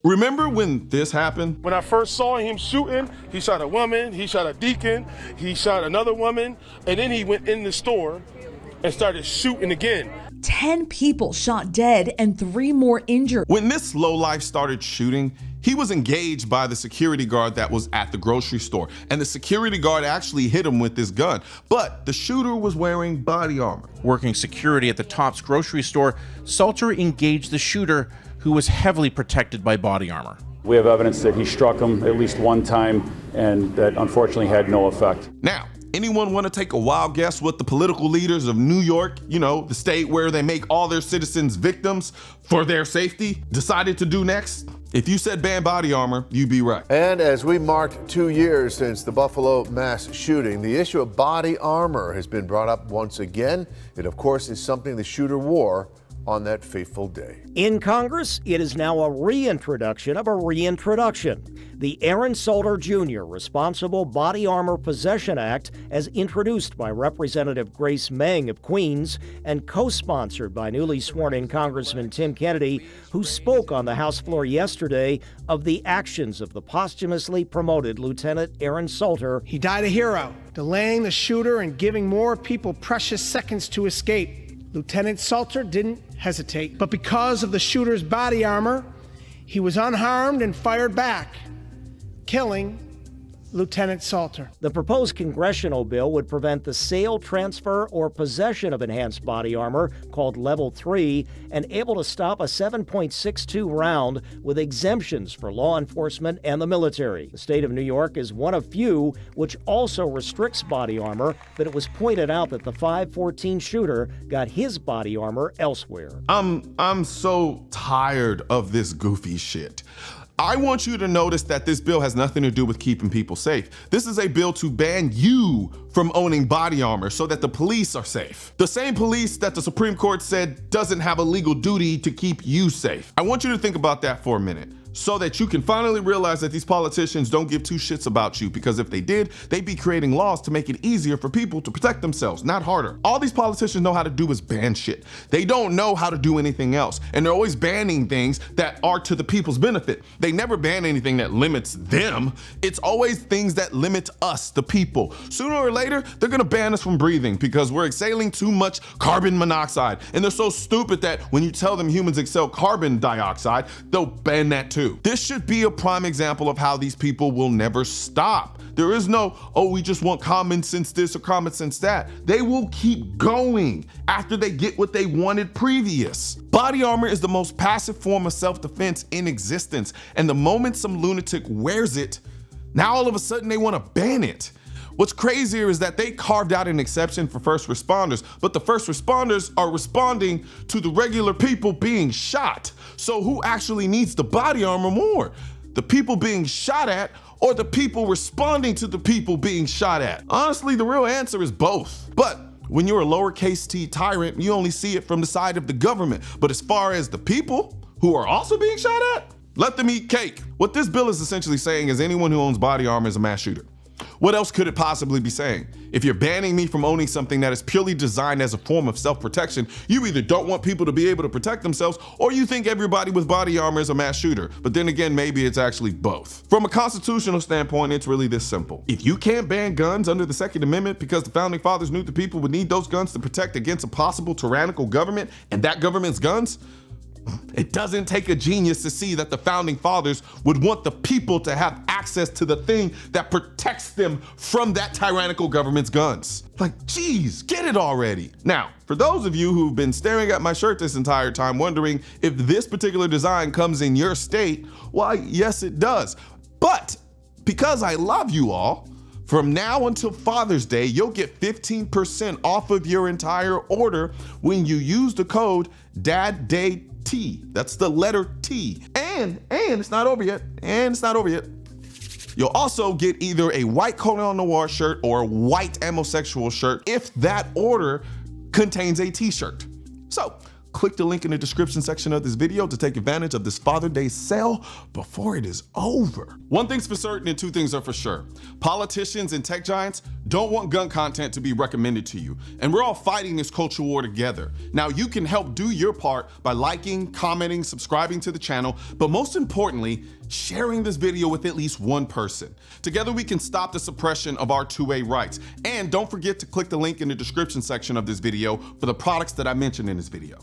Remember when this happened? When I first saw him shooting, he shot a woman, he shot a deacon, he shot another woman, and then he went in the store and started shooting again. 10 people shot dead and 3 more injured. When this lowlife started shooting, he was engaged by the security guard that was at the grocery store, and the security guard actually hit him with this gun, but the shooter was wearing body armor. Working security at the Tops grocery store, Salter engaged the shooter, who was heavily protected by body armor. We have evidence that he struck him at least one time, and that unfortunately had no effect. Now, anyone want to take a wild guess what the political leaders of New York, the state where they make all their citizens victims for their safety, decided to do next? If you said ban body armor, you'd be right. And as we marked 2 years since the Buffalo mass shooting, the issue of body armor has been brought up once again. It, of course, is something the shooter wore on that fateful day. In Congress, it is now a reintroduction of a reintroduction. The Aaron Salter Jr. Responsible Body Armor Possession Act, as introduced by Representative Grace Meng of Queens and co-sponsored by newly sworn-in Congressman Tim Kennedy, who spoke on the House floor yesterday of the actions of the posthumously promoted Lieutenant Aaron Salter. He died a hero, delaying the shooter and giving more people precious seconds to escape. Lieutenant Salter didn't hesitate, but because of the shooter's body armor, he was unharmed and fired back, killing Lieutenant Salter. The proposed congressional bill would prevent the sale, transfer, or possession of enhanced body armor, called Level 3, and able to stop a 7.62 round with exemptions for law enforcement and the military. The state of New York is one of few which also restricts body armor, but it was pointed out that the 5/14 shooter got his body armor elsewhere. I'm so tired of this goofy shit. I want you to notice that this bill has nothing to do with keeping people safe. This is a bill to ban you from owning body armor so that the police are safe. The same police that the Supreme Court said doesn't have a legal duty to keep you safe. I want you to think about that for a minute, so that you can finally realize that these politicians don't give two shits about you, because if they did, they'd be creating laws to make it easier for people to protect themselves, not harder. All these politicians know how to do is ban shit. They don't know how to do anything else, and they're always banning things that are to the people's benefit. They never ban anything that limits them. It's always things that limit us, the people. Sooner or later, they're gonna ban us from breathing because we're exhaling too much carbon monoxide, and they're so stupid that when you tell them humans exhale carbon dioxide, they'll ban that too. This should be a prime example of how these people will never stop. There is no, oh, we just want common sense this or common sense that. They will keep going after they get what they wanted previous. Body armor is the most passive form of self-defense in existence, and the moment some lunatic wears it, now all of a sudden they want to ban it. What's crazier is that they carved out an exception for first responders, but the first responders are responding to the regular people being shot. So who actually needs the body armor more? The people being shot at, or the people responding to the people being shot at? Honestly, the real answer is both. But when you're a lowercase t tyrant, you only see it from the side of the government. But as far as the people who are also being shot at, let them eat cake. What this bill is essentially saying is anyone who owns body armor is a mass shooter. What else could it possibly be saying? If you're banning me from owning something that is purely designed as a form of self-protection, you either don't want people to be able to protect themselves, or you think everybody with body armor is a mass shooter. But then again, maybe it's actually both. From a constitutional standpoint, it's really this simple. If you can't ban guns under the Second Amendment because the founding fathers knew the people would need those guns to protect against a possible tyrannical government, and that government's guns, it doesn't take a genius to see that the founding fathers would want the people to have access to the thing that protects them from that tyrannical government's guns. Like, geez, get it already. Now, for those of you who've been staring at my shirt this entire time wondering if this particular design comes in your state, why, yes, it does. But because I love you all, from now until Father's Day, you'll get 15% off of your entire order when you use the code DADDAYT. That's the letter T. And it's not over yet. You'll also get either a white Colion Noir shirt or a white Amosexual shirt if that order contains a t-shirt. So click the link in the description section of this video to take advantage of this Father's Day sale before it is over. One thing's for certain and two things are for sure. Politicians and tech giants don't want gun content to be recommended to you, and we're all fighting this culture war together. Now, you can help do your part by liking, commenting, subscribing to the channel, but most importantly, sharing this video with at least one person. Together we can stop the suppression of our 2A rights. And don't forget to click the link in the description section of this video for the products that I mentioned in this video.